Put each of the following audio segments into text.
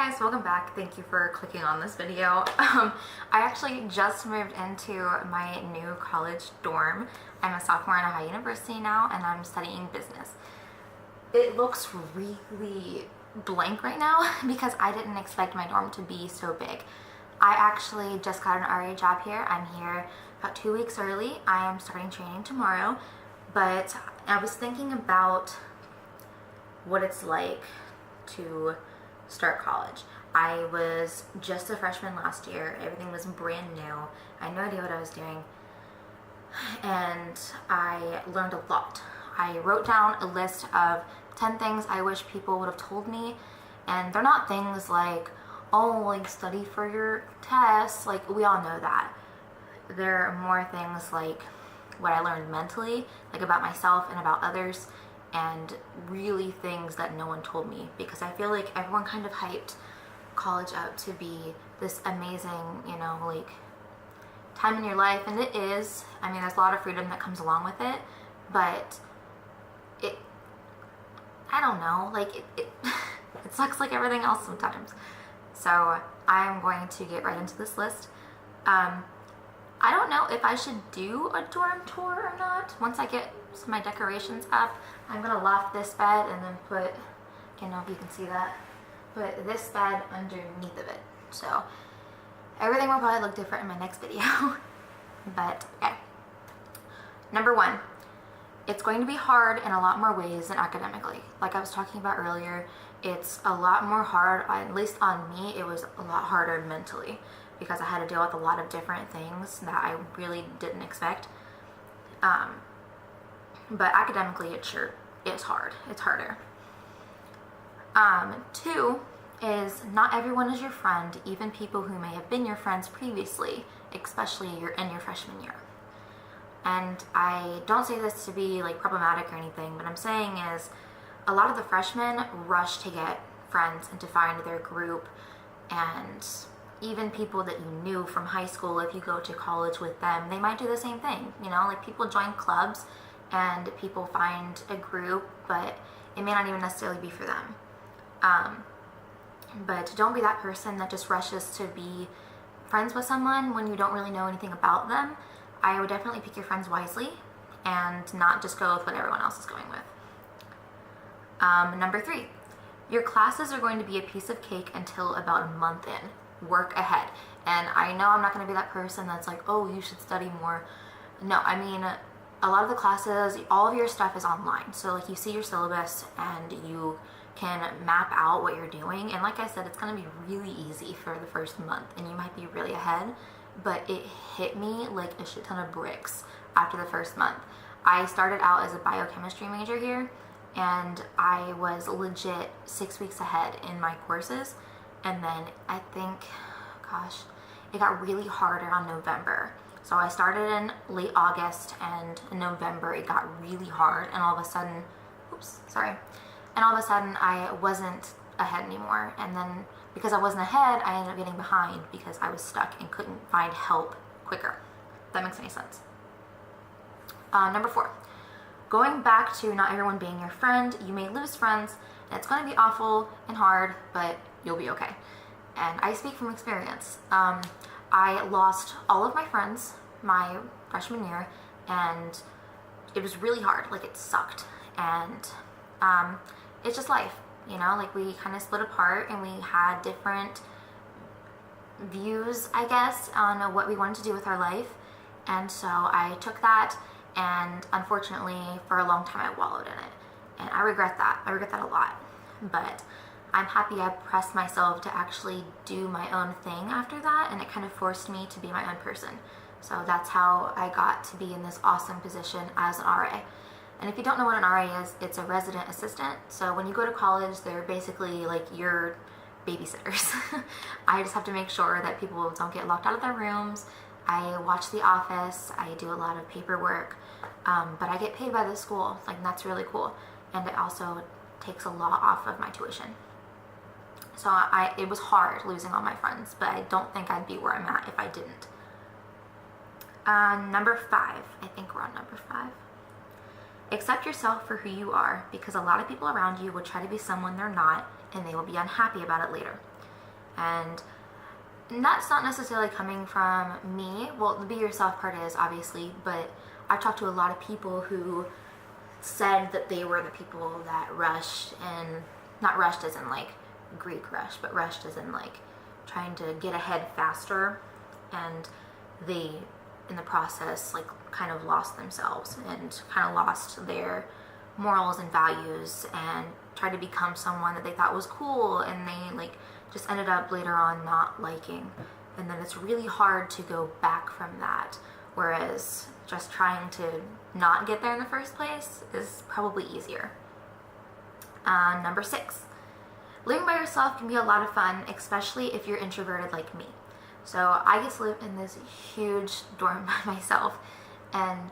Hi guys, welcome back. Thank you for clicking on this video. I actually just moved into my new college dorm. I'm a sophomore at Ohio University now and I'm studying business. It looks really blank right now because I didn't expect my dorm to be so big. I actually just got an RA job here. I'm here about 2 weeks early. I am starting training tomorrow, but I was thinking about what it's like to start college. I was just a freshman last year. Everything was brand new. I had no idea what I was doing. And I learned a lot. I wrote down a list of 10 things I wish people would have told me. And they're not things like, oh, like study for your tests. Like, we all know that. There are more things like what I learned mentally, like about myself and about others, and really things that no one told me, because I feel like everyone kind of hyped college up to be this amazing, like time in your life, and it is. I mean, there's a lot of freedom that comes along with it, but I don't know, like it sucks like everything else sometimes. So I'm going to get right into this list. I don't know if I should do a dorm tour or not. Once I get some of my decorations up, I'm gonna loft this bed and then put, I don't know if you can see that, put this bed underneath of it. So everything will probably look different in my next video. But okay. Number one, it's going to be hard in a lot more ways than academically. Like I was talking about earlier, it's a lot more hard, at least on me, it was a lot harder mentally, because I had to deal with a lot of different things that I really didn't expect. But academically, it sure is hard. It's harder. Two is not everyone is your friend, even people who may have been your friends previously, especially in your freshman year. And I don't say this to be like problematic or anything, but I'm saying is a lot of the freshmen rush to get friends and to find their group, and even people that you knew from high school, if you go to college with them, they might do the same thing. Like people join clubs and people find a group, but it may not even necessarily be for them. But don't be that person that just rushes to be friends with someone when you don't really know anything about them. I would definitely pick your friends wisely and not just go with what everyone else is going with. Number three, your classes are going to be a piece of cake until about a month in. Work ahead. And I know I'm not going to be that person that's like, oh, you should study more. No, I mean, a lot of the classes, all of your stuff is online. So like you see your syllabus and you can map out what you're doing. And like I said, it's going to be really easy for the first month and you might be really ahead, but it hit me like a shit ton of bricks after the first month. I started out as a biochemistry major here and I was legit 6 weeks ahead in my courses. And then I think, it got really hard around November. So I started in late August and in November it got really hard, and all of a sudden, I wasn't ahead anymore. And then because I wasn't ahead, I ended up getting behind because I was stuck and couldn't find help quicker. If that makes any sense. Number four, going back to not everyone being your friend, you may lose friends, and it's going to be awful and hard, but you'll be okay. And I speak from experience. I lost all of my friends my freshman year, and it was really hard. Like, it sucked. And it's just life, like we kind of split apart and we had different views, I guess, on what we wanted to do with our life. And so I took that, and unfortunately for a long time I wallowed in it, and I regret that a lot. But I'm happy I pressed myself to actually do my own thing after that, and it kind of forced me to be my own person. So that's how I got to be in this awesome position as an RA. And if you don't know what an RA is, it's a resident assistant. So when you go to college, they're basically like your babysitters. I just have to make sure that people don't get locked out of their rooms. I watch The Office, I do a lot of paperwork, but I get paid by the school, like that's really cool. And it also takes a lot off of my tuition. So it was hard losing all my friends, but I don't think I'd be where I'm at if I didn't. Number five, I think we're on number five. Accept yourself for who you are, because a lot of people around you will try to be someone they're not, and they will be unhappy about it later. And that's not necessarily coming from me. Well, the be yourself part is obviously, but I've talked to a lot of people who said that they were the people that rushed, and not rushed as in like Greek rush, but rushed as in like trying to get ahead faster, and they in the process like kind of lost themselves and kind of lost their morals and values and tried to become someone that they thought was cool, and they like just ended up later on not liking. And then it's really hard to go back from that, whereas just trying to not get there in the first place is probably easier. Number 6, living by yourself can be a lot of fun, especially if you're introverted like me. So I get to live in this huge dorm by myself, and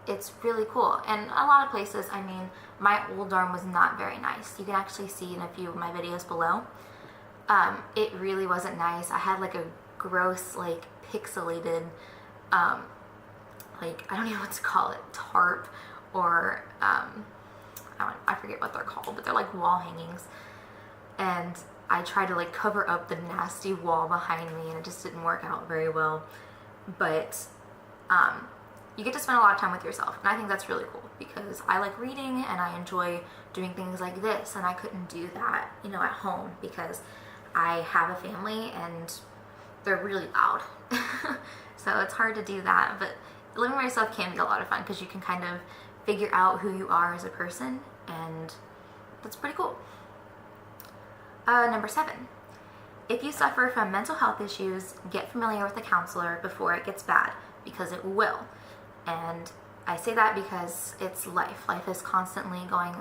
it's really cool. And a lot of places, I mean, my old dorm was not very nice. You can actually see in a few of my videos below. It really wasn't nice. I had like a gross, like pixelated, like, I don't even know what to call it, tarp, or I forget what they're called, but they're like wall hangings. And I tried to like cover up the nasty wall behind me, and it just didn't work out very well. But you get to spend a lot of time with yourself, and I think that's really cool because I like reading and I enjoy doing things like this, and I couldn't do that, you know, at home because I have a family and they're really loud. So it's hard to do that, but living by yourself can be a lot of fun because you can kind of figure out who you are as a person, and that's pretty cool. Number 7, if you suffer from mental health issues, get familiar with a counselor before it gets bad, because it will. And I say that because it's life. Life is constantly going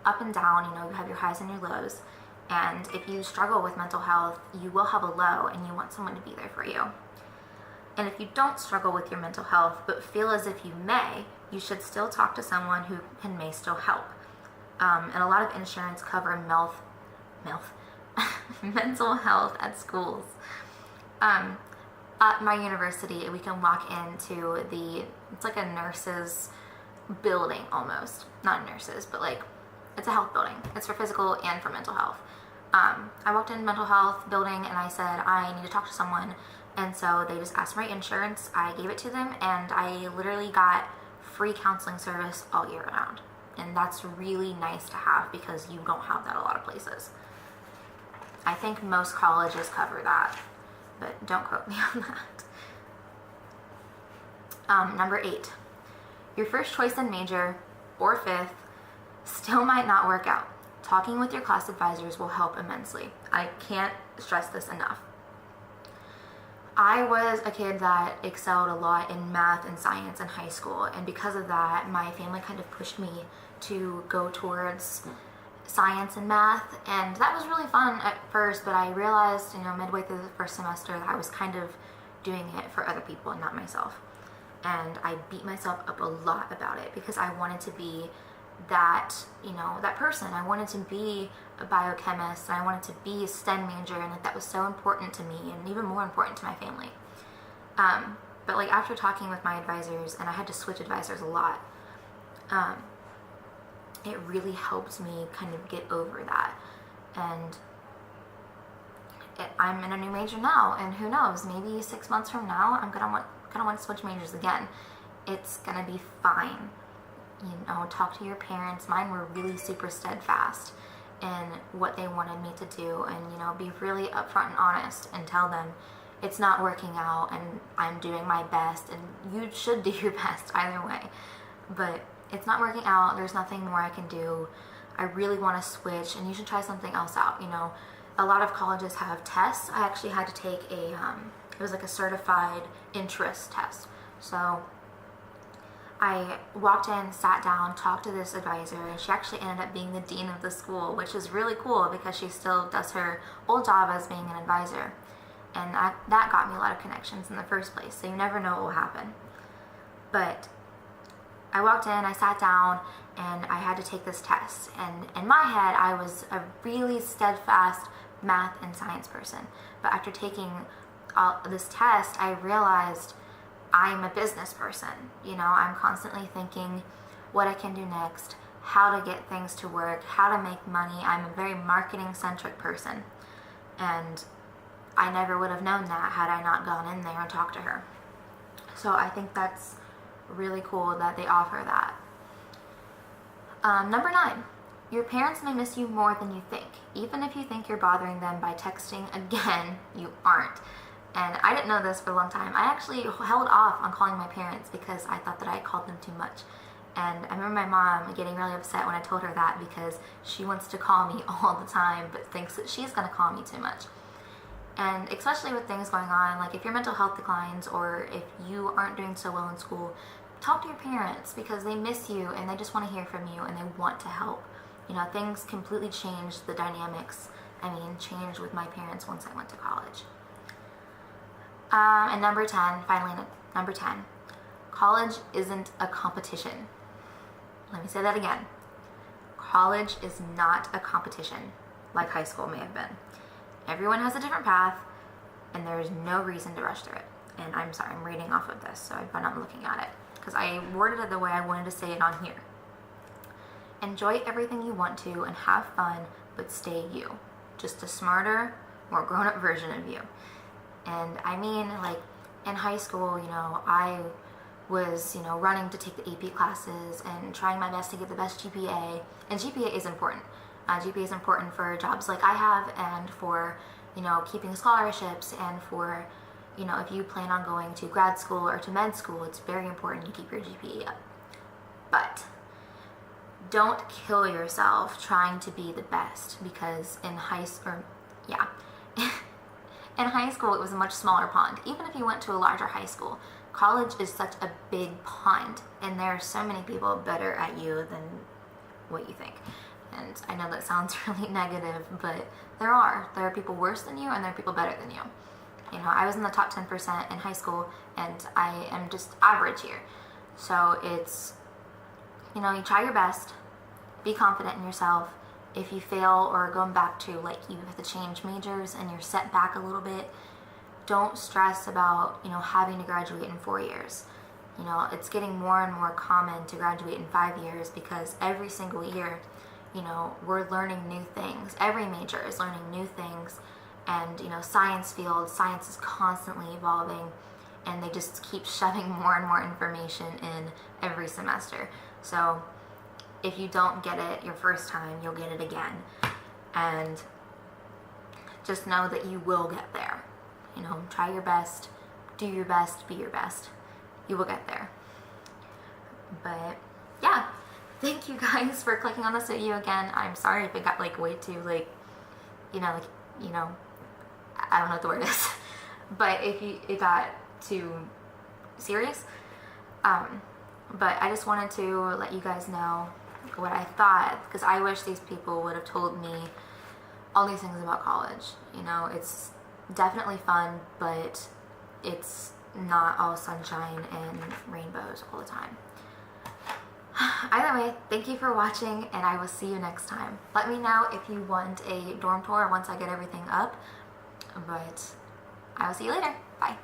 up and down. You know, you have your highs and your lows. And if you struggle with mental health, you will have a low, and you want someone to be there for you. And if you don't struggle with your mental health, but feel as if you may, you should still talk to someone who may still help. And a lot of insurance cover mental health at schools. At my university, we can walk into it's like a nurse's building almost. Not nurses, but like, it's a health building. It's for physical and for mental health. I walked in mental health building and I said, I need to talk to someone. And so they just asked my insurance. I gave it to them, and I literally got free counseling service all year round. And that's really nice to have because you don't have that a lot of places. I think most colleges cover that, but don't quote me on that. Number 8, your first choice in major or 5th still might not work out. Talking with your class advisors will help immensely. I can't stress this enough. I was a kid that excelled a lot in math and science in high school, and because of that, my family kind of pushed me to go towards science and math, and that was really fun at first, but I realized, you know, midway through the first semester that I was kind of doing it for other people and not myself. And I beat myself up a lot about it because I wanted to be that, you know, that person. I wanted to be a biochemist, and I wanted to be a STEM major, and like that was so important to me and even more important to my family. But like after talking with my advisors, and I had to switch advisors a lot, it really helped me kind of get over that. And I'm in a new major now, and who knows, maybe 6 months from now I'm gonna want to switch majors again. It's gonna be fine. You know, talk to your parents. Mine were really super steadfast in what they wanted me to do, and you know, be really upfront and honest and tell them it's not working out and I'm doing my best, and you should do your best either way, but it's not working out. There's nothing more I can do. I really want to switch, and you should try something else out. You know, a lot of colleges have tests. I actually had to take it was like a certified interest test. So I walked in, sat down, talked to this advisor, and she actually ended up being the dean of the school, which is really cool because she still does her old job as being an advisor. And that got me a lot of connections in the first place, so you never know what will happen. But I walked in, I sat down, and I had to take this test. And in my head, I was a really steadfast math and science person. But after taking this test, I realized I'm a business person. You know, I'm constantly thinking what I can do next, how to get things to work, how to make money. I'm a very marketing-centric person. And I never would have known that had I not gone in there and talked to her. So I think that's really cool that they offer that. Number 9, your parents may miss you more than you think. Even if you think you're bothering them by texting again, you aren't. And I didn't know this for a long time. I actually held off on calling my parents because I thought that I called them too much. And I remember my mom getting really upset when I told her that, because she wants to call me all the time but thinks that she's going to call me too much. And especially with things going on, like if your mental health declines or if you aren't doing so well in school, talk to your parents, because they miss you and they just want to hear from you and they want to help. You know, things completely changed, the dynamics, changed with my parents once I went to college. And number 10, finally, number 10, college isn't a competition. Let me say that again. College is not a competition like high school may have been. Everyone has a different path, and there's no reason to rush through it. And I'm sorry, I'm reading off of this, so I'm not looking at it, because I worded it the way I wanted to say it on here. Enjoy everything you want to and have fun, but stay you. Just a smarter, more grown-up version of you. And like in high school, I was, running to take the AP classes and trying my best to get the best GPA. And GPA is important. GPA is important for jobs like I have, and for, keeping scholarships, and for, if you plan on going to grad school or to med school, it's very important you keep your GPA up. But don't kill yourself trying to be the best, because in high school, in high school it was a much smaller pond. Even if you went to a larger high school, college is such a big pond, and there are so many people better at you than what you think. And I know that sounds really negative, but there are people worse than you and there are people better than you. I was in the top 10% in high school, and I am just average here. So it's, you try your best, be confident in yourself. If you fail, or going back to like you have to change majors and you're set back a little bit, don't stress about, having to graduate in 4 years. It's getting more and more common to graduate in 5 years, because every single year, we're learning new things. Every major is learning new things. And, science is constantly evolving, and they just keep shoving more and more information in every semester. So if you don't get it your first time, you'll get it again. And just know that you will get there. Try your best, do your best, be your best. You will get there. But yeah, thank you guys for clicking on this video again. I'm sorry if it got way too I don't know what the word is, but if it got too serious. But I just wanted to let you guys know what I thought, because I wish these people would have told me all these things about college. It's definitely fun, but it's not all sunshine and rainbows all the time. Either way, thank you for watching, and I will see you next time. Let me know if you want a dorm tour once I get everything up, but I will see you later. Bye.